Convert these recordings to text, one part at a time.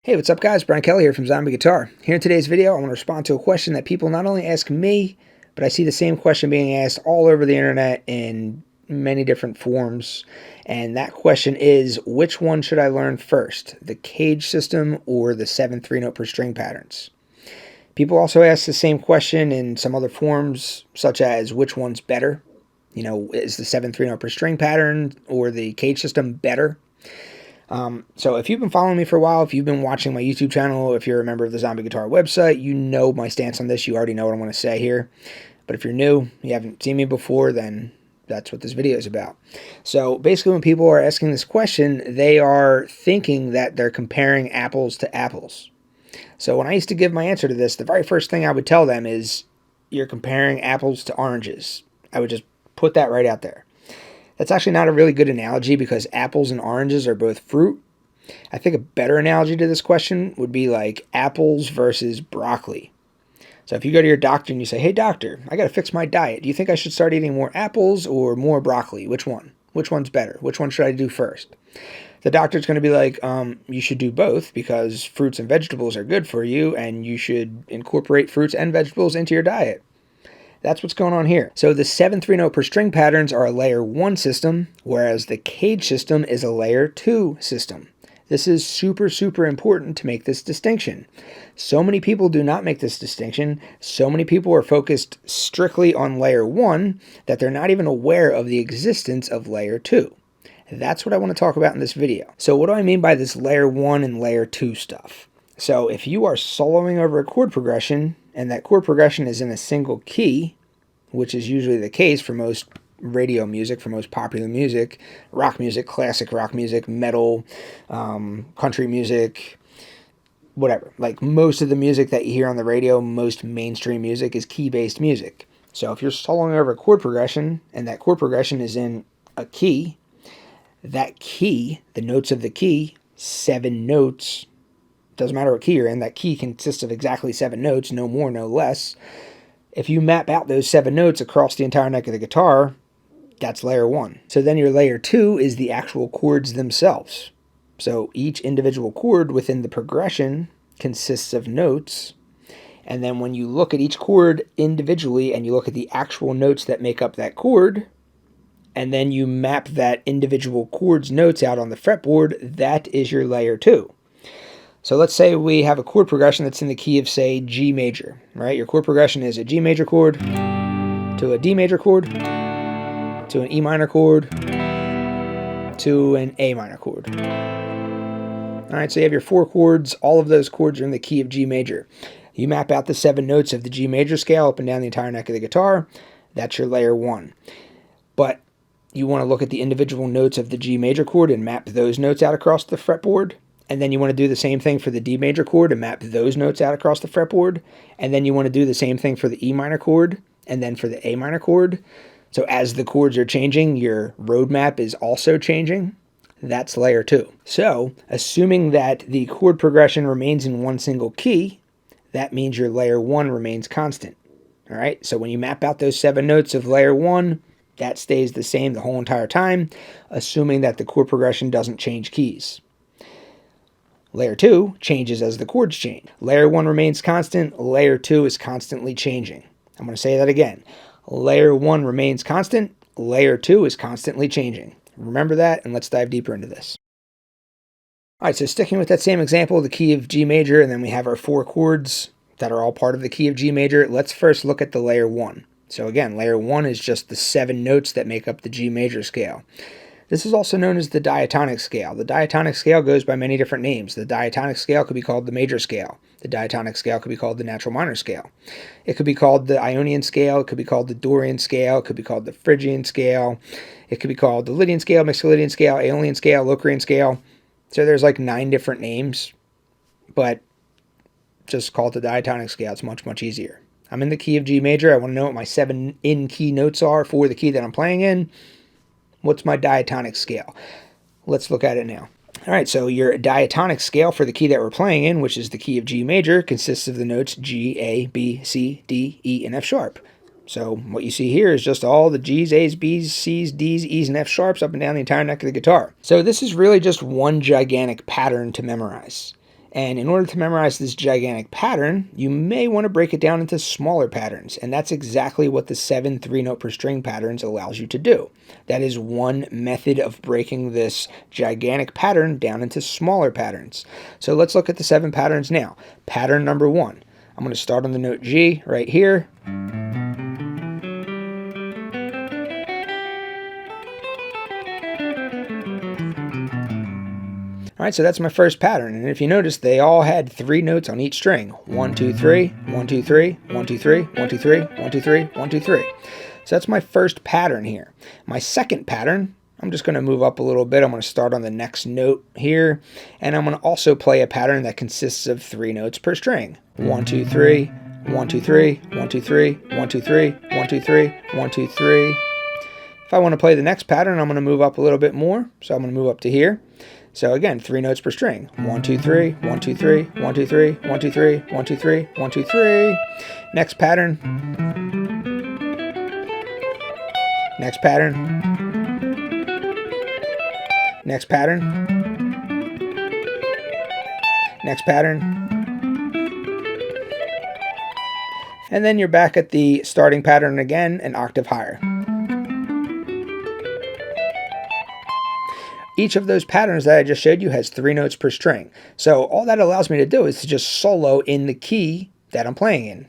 Hey, what's up guys? Brian Kelly here from Zombie Guitar. Here in today's video, I want to respond to a question that people not only ask me, but I see the same question being asked all over the internet in many different forms. And that question is, which one should I learn first, the CAGED system or the 7/3 note per string patterns? People also ask the same question in some other forms, such as which one's better? Is the 7/3 note per string pattern or the CAGED system better? So if you've been following me for a while, if you've been watching my YouTube channel, if you're a member of the Zombie Guitar website, you know my stance on this. You already know what I want to say here. But if you're new, you haven't seen me before, then that's what this video is about. So basically when people are asking this question, they are thinking that they're comparing apples to apples. So when I used to give my answer to this, the very first thing I would tell them is you're comparing apples to oranges. I would just put that right out there. That's actually not a really good analogy because apples and oranges are both fruit. I think a better analogy to this question would be like apples versus broccoli. So if you go to your doctor and you say, hey doctor, I got to fix my diet. Do you think I should start eating more apples or more broccoli? Which one? Which one's better? Which one should I do first? The doctor's going to be like, you should do both because fruits and vegetables are good for you and you should incorporate fruits and vegetables into your diet. That's what's going on here. So the 7/3 note per string patterns are a layer 1 system, whereas the CAGED system is a layer 2 system. This is super, super important to make this distinction. So many people do not make this distinction. So many people are focused strictly on layer 1 that they're not even aware of the existence of layer 2. That's what I want to talk about in this video. So what do I mean by this layer 1 and layer 2 stuff? So if you are soloing over a chord progression, and that chord progression is in a single key, which is usually the case for most radio music, for most popular music, rock music, classic rock music, metal, country music, whatever. Like most of the music that you hear on the radio, most mainstream music is key-based music. So if you're soloing over a chord progression, and that chord progression is in a key, that key, the notes of the key, 7 notes, doesn't matter what key you're in, that key consists of exactly 7 notes, no more, no less. If you map out those 7 notes across the entire neck of the guitar, that's layer 1. So then your layer 2 is the actual chords themselves. So each individual chord within the progression consists of notes. And then when you look at each chord individually and you look at the actual notes that make up that chord, and then you map that individual chord's notes out on the fretboard, that is your layer 2. So let's say we have a chord progression that's in the key of, say, G major, right? Your chord progression is a G major chord to a D major chord to an E minor chord to an A minor chord. All right, so you have your 4 chords. All of those chords are in the key of G major. You map out the 7 notes of the G major scale up and down the entire neck of the guitar. That's your layer 1. But you want to look at the individual notes of the G major chord and map those notes out across the fretboard. And then you want to do the same thing for the D major chord and map those notes out across the fretboard. And then you want to do the same thing for the E minor chord and then for the A minor chord. So as the chords are changing, your roadmap is also changing. That's layer 2. So assuming that the chord progression remains in one single key, that means your layer 1 remains constant. All right, so when you map out those 7 notes of layer 1, that stays the same the whole entire time, assuming that the chord progression doesn't change keys. Layer 2 changes as the chords change. Layer 1 remains constant. Layer 2 is constantly changing. I'm going to say that again. Layer 1 remains constant. Layer 2 is constantly changing. Remember that, and let's dive deeper into this. All right, so sticking with that same example, the key of G major, and then we have our 4 chords that are all part of the key of G major. Let's first look at the layer 1. So again, layer 1 is just the 7 notes that make up the G major scale. This is also known as the diatonic scale. The diatonic scale goes by many different names. The diatonic scale could be called the major scale. The diatonic scale could be called the natural minor scale. It could be called the Ionian scale. It could be called the Dorian scale. It could be called the Phrygian scale. It could be called the Lydian scale, Mixolydian scale, Aeolian scale, Locrian scale. So there's like 9 different names, but just call it the diatonic scale. It's much, much easier. I'm in the key of G major. I want to know what my 7 in-key notes are for the key that I'm playing in. What's my diatonic scale? Let's look at it now. All right, so your diatonic scale for the key that we're playing in, which is the key of G major, consists of the notes G, A, B, C, D, E, and F sharp. So what you see here is just all the G's, A's, B's, C's, D's, E's, and F sharps up and down the entire neck of the guitar. So this is really just one gigantic pattern to memorize. And in order to memorize this gigantic pattern, you may want to break it down into smaller patterns. And that's exactly what the 7 3-note per string patterns allows you to do. That is one method of breaking this gigantic pattern down into smaller patterns. So let's look at the 7 patterns now. Pattern number 1. I'm going to start on the note G right here. All right, so that's my first pattern, and if you notice, they all had 3 notes on each string. 1, 2, 3, 1, 2, 3, 1, 2, 3, 1, 2, 3, 1, 2, 3, 1, 2, 3. So that's my first pattern here. My second pattern, I'm just going to move up a little bit. I'm going to start on the next note here, and I'm going to also play a pattern that consists of 3 notes per string. 1, 2, 3, 1, 2, 3, 1, 2, 3, 1, 2, 3, 1, 2, 3, 1, 2, 3. If I want to play the next pattern, I'm going to move up a little bit more, so I'm going to move up to here. So again, 3 notes per string. 1, 2, 3, 1, 2, 3, 1, 2, 3, 1, 2, 3, 1, 2, 3, 1, 2, 3. Next pattern. Next pattern. Next pattern. Next pattern. And then you're back at the starting pattern again, an octave higher. Each of those patterns that I just showed you has 3 notes per string. So all that allows me to do is to just solo in the key that I'm playing in.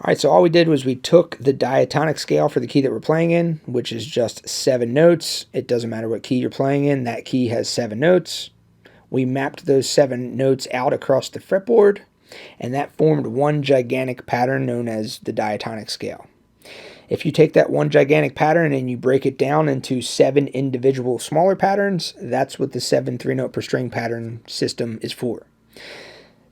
All right, so all we did was we took the diatonic scale for the key that we're playing in, which is just 7 notes. It doesn't matter what key you're playing in, that key has 7 notes. We mapped those 7 notes out across the fretboard, and that formed one gigantic pattern known as the diatonic scale. If you take that one gigantic pattern and you break it down into 7 individual smaller patterns, that's what the 7 3-note per string pattern system is for.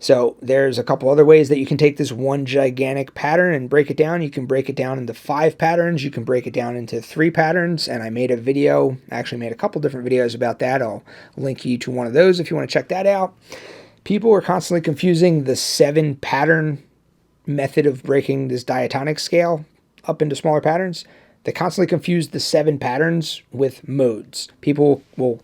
So there's a couple other ways that you can take this one gigantic pattern and break it down. You can break it down into 5 patterns. You can break it down into 3 patterns. And I made a video, actually made a couple different videos about that. I'll link you to one of those if you want to check that out. People are constantly confusing the 7 pattern method of breaking this diatonic scale up into smaller patterns. They constantly confuse the 7 patterns with modes. People will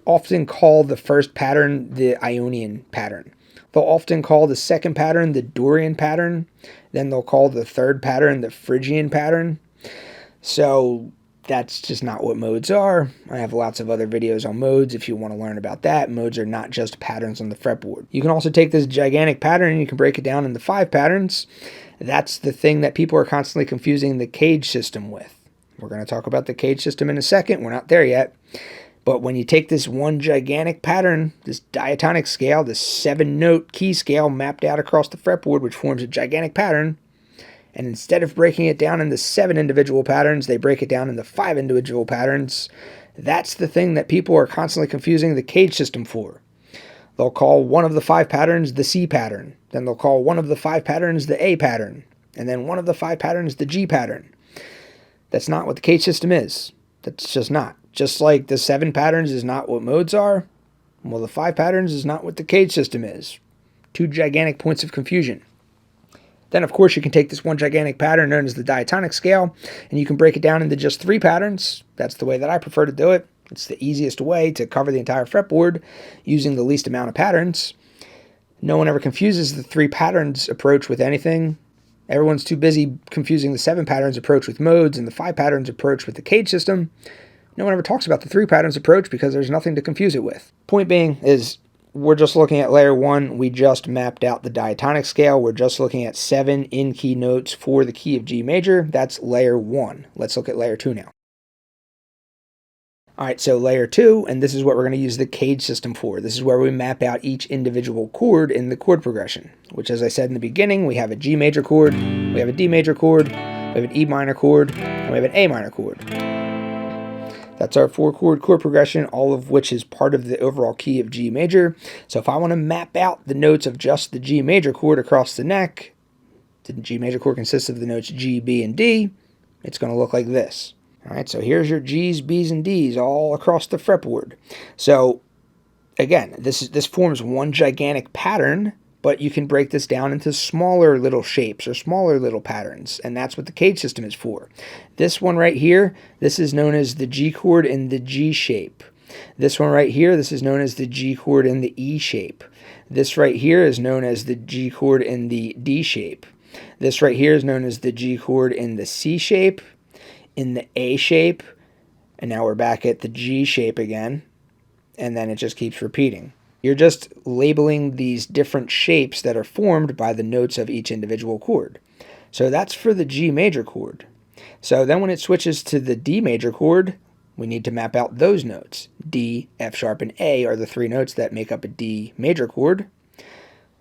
often call the first pattern the Ionian pattern. They'll often call the second pattern the Dorian pattern. Then they'll call the third pattern the Phrygian pattern. So that's just not what modes are. I have lots of other videos on modes if you want to learn about that. Modes are not just patterns on the fretboard. You can also take this gigantic pattern and you can break it down into 5 patterns. That's the thing that people are constantly confusing the CAGED system with. We're going to talk about the CAGED system in a second. We're not there yet. But when you take this one gigantic pattern, this diatonic scale, this 7-note key scale mapped out across the fretboard, which forms a gigantic pattern, and instead of breaking it down into 7 individual patterns, they break it down into 5 individual patterns. That's the thing that people are constantly confusing the CAGED system for. They'll call one of the 5 patterns the C pattern. Then they'll call one of the 5 patterns the A pattern. And then one of the 5 patterns the G pattern. That's not what the CAGED system is. That's just not. Just like the 7 patterns is not what modes are, well, the 5 patterns is not what the CAGED system is. 2 gigantic points of confusion. Then, of course, you can take this one gigantic pattern known as the diatonic scale, and you can break it down into just 3 patterns. That's the way that I prefer to do it. It's the easiest way to cover the entire fretboard using the least amount of patterns. No one ever confuses the 3 patterns approach with anything. Everyone's too busy confusing the 7 patterns approach with modes and the 5 patterns approach with the CAGED system. No one ever talks about the 3 patterns approach because there's nothing to confuse it with. Point being is we're just looking at layer 1. We just mapped out the diatonic scale. We're just looking at 7 in-key notes for the key of G major. That's layer 1. Let's look at layer 2 now. All right, so layer 2, and this is what we're going to use the CAGED system for. This is where we map out each individual chord in the chord progression, which, as I said in the beginning, we have a G major chord, we have a D major chord, we have an E minor chord, and we have an A minor chord. That's our 4-chord chord progression, all of which is part of the overall key of G major. So if I want to map out the notes of just the G major chord across the neck, the G major chord consists of the notes G, B, and D. It's going to look like this. All right, so here's your G's, B's, and D's all across the fretboard. So again, this forms one gigantic pattern, but you can break this down into smaller little shapes or smaller little patterns, and that's what the CAGED system is for. This one right here, this is known as the G chord in the G shape. This one right here, this is known as the G chord in the E shape. This right here is known as the G chord in the D shape. This right here is known as the G chord in the C shape, in the A shape, and now we're back at the G shape again, and then it just keeps repeating. You're just labeling these different shapes that are formed by the notes of each individual chord. So that's for the G major chord. So then when it switches to the D major chord, we need to map out those notes. D, F sharp, and A are the 3 notes that make up a D major chord.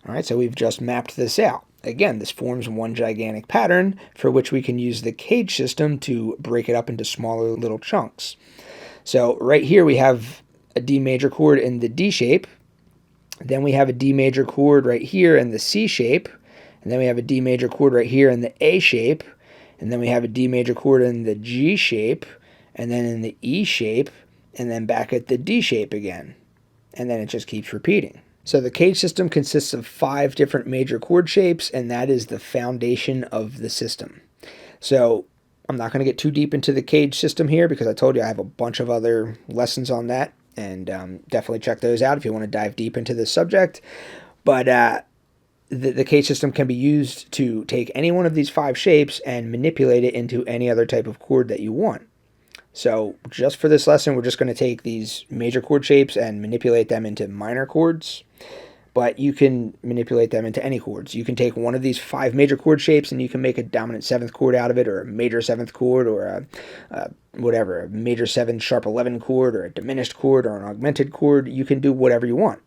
All right, so we've just mapped this out. Again, this forms one gigantic pattern for which we can use the CAGED system to break it up into smaller little chunks. So right here we have a D major chord in the D shape. Then we have a D major chord right here in the C shape. And then we have a D major chord right here in the A shape. And then we have a D major chord in the G shape. And then in the E shape. And then back at the D shape again. And then it just keeps repeating. So the CAGED system consists of 5 different major chord shapes, and that is the foundation of the system. So I'm not going to get too deep into the CAGED system here because I told you I have a bunch of other lessons on that, and definitely check those out if you want to dive deep into this subject. But the CAGED system can be used to take any one of these 5 shapes and manipulate it into any other type of chord that you want. So just for this lesson, we're just going to take these major chord shapes and manipulate them into minor chords, but you can manipulate them into any chords. You can take one of these 5 major chord shapes and you can make a dominant 7th chord out of it, or a major 7th chord, or a major 7 sharp 11 chord, or a diminished chord, or an augmented chord. You can do whatever you want.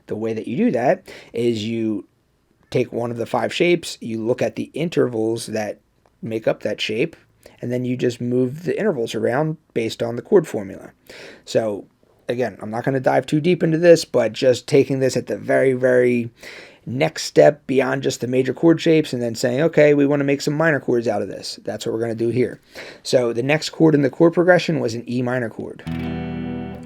The way that you do that is you take one of the 5 shapes, you look at the intervals that make up that shape, and then you just move the intervals around based on the chord formula. So again, I'm not going to dive too deep into this, but just taking this at the very, very next step beyond just the major chord shapes and then saying, okay, we want to make some minor chords out of this. That's what we're going to do here. So the next chord in the chord progression was an E minor chord.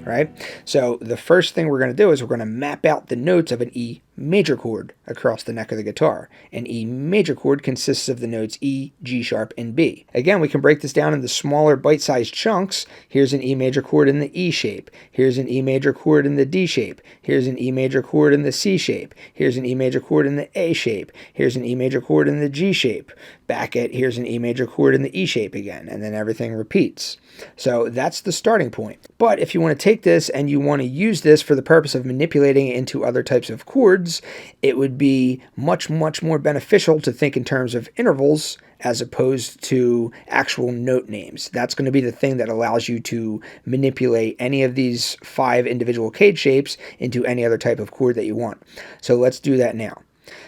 Right? So the first thing we're going to do is we're going to map out the notes of an E major chord across the neck of the guitar. An E major chord consists of the notes E, G sharp, and B. Again, we can break this down into smaller bite-sized chunks. Here's an E major chord in the E shape. Here's an E major chord in the D shape. Here's an E major chord in the C shape. Here's an E major chord in the A shape. Here's an E major chord in the G shape. Back at here's an E major chord in the E shape again, and then everything repeats. So that's the starting point. But if you want to take this and you want to use this for the purpose of manipulating it into other types of chords, it would be much, much more beneficial to think in terms of intervals as opposed to actual note names. That's going to be the thing that allows you to manipulate any of these 5 individual CAGED shapes into any other type of chord that you want. So let's do that now.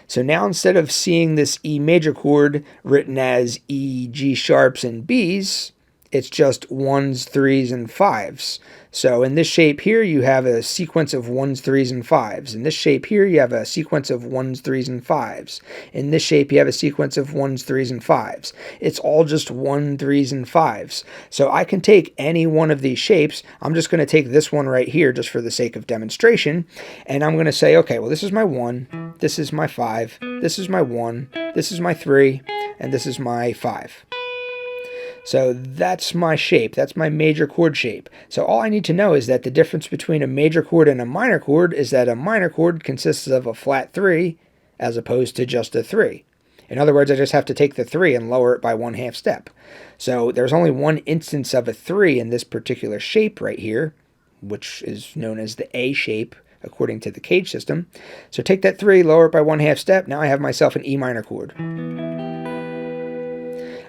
So now instead of seeing this E major chord written as E, G sharps, and Bs, it's just 1s, 3s, and 5s. So in this shape here, you have a sequence of 1s, 3s, and 5s. In this shape here, you have a sequence of 1s, 3s, and 5s. In this shape, you have a sequence of 1s, 3s, and 5s. It's all just 1s, 3s, and 5s. So I can take any one of these shapes. I'm just going to take this one right here just for the sake of demonstration. And I'm going to say, okay, well, this is my 1, this is my 5, this is my 1, this is my 3, and this is my 5. So that's my shape. That's my major chord shape. So all I need to know is that the difference between a major chord and a minor chord is that a minor chord consists of a flat 3 as opposed to just a 3. In other words, I just have to take the 3 and lower it by 1/2 step. So there's only one instance of a 3 in this particular shape right here, which is known as the A shape according to the CAGED system. So take that 3, lower it by 1/2 step. Now I have myself an E minor chord.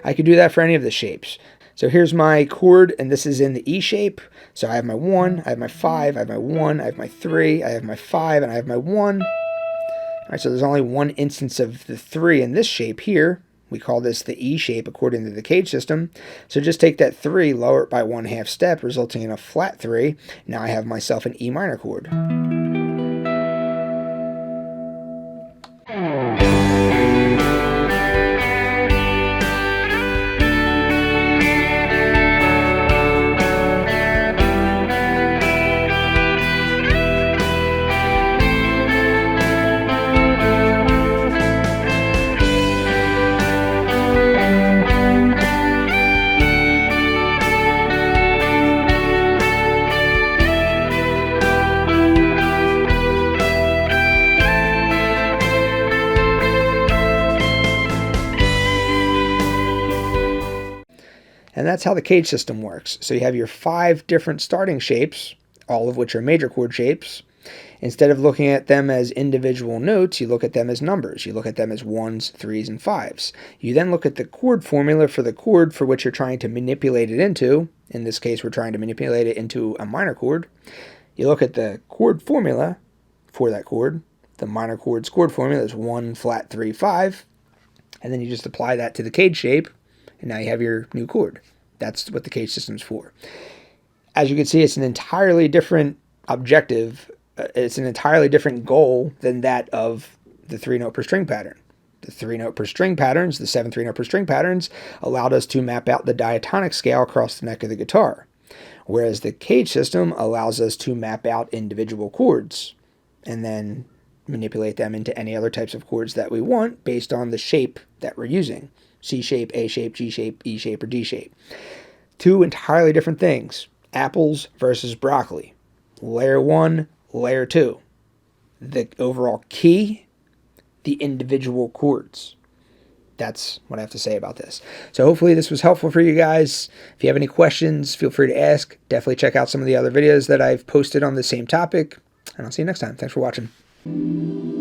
I could do that for any of the shapes. So here's my chord, and this is in the E shape. So I have my 1, I have my 5, I have my 1, I have my 3, I have my 5, and I have my 1. All right, so there's only one instance of the 3 in this shape here. We call this the E shape according to the CAGED system. So just take that 3, lower it by 1/2 step, resulting in a flat 3. Now I have myself an E minor chord. And that's how the CAGED system works. So you have your 5 different starting shapes, all of which are major chord shapes. Instead of looking at them as individual notes, you look at them as numbers. You look at them as 1s, 3s, and 5s. You then look at the chord formula for the chord for which you're trying to manipulate it into. In this case, we're trying to manipulate it into a minor chord. You look at the chord formula for that chord. The minor chord's chord formula is 1, flat, 3, 5. And then you just apply that to the CAGED shape, and now you have your new chord. That's what the CAGED system's for. As you can see, it's an entirely different objective. It's an entirely different goal than that of the 3-note per string pattern. The 3-note per string patterns, the 7 3-note per string patterns, allowed us to map out the diatonic scale across the neck of the guitar, whereas the CAGED system allows us to map out individual chords and then manipulate them into any other types of chords that we want based on the shape that we're using. C shape, A shape, G shape, E shape, or D shape. 2 entirely different things. Apples versus broccoli. Layer 1, layer 2. The overall key, the individual chords. That's what I have to say about this. So hopefully this was helpful for you guys. If you have any questions, feel free to ask. Definitely check out some of the other videos that I've posted on the same topic. And I'll see you next time. Thanks for watching.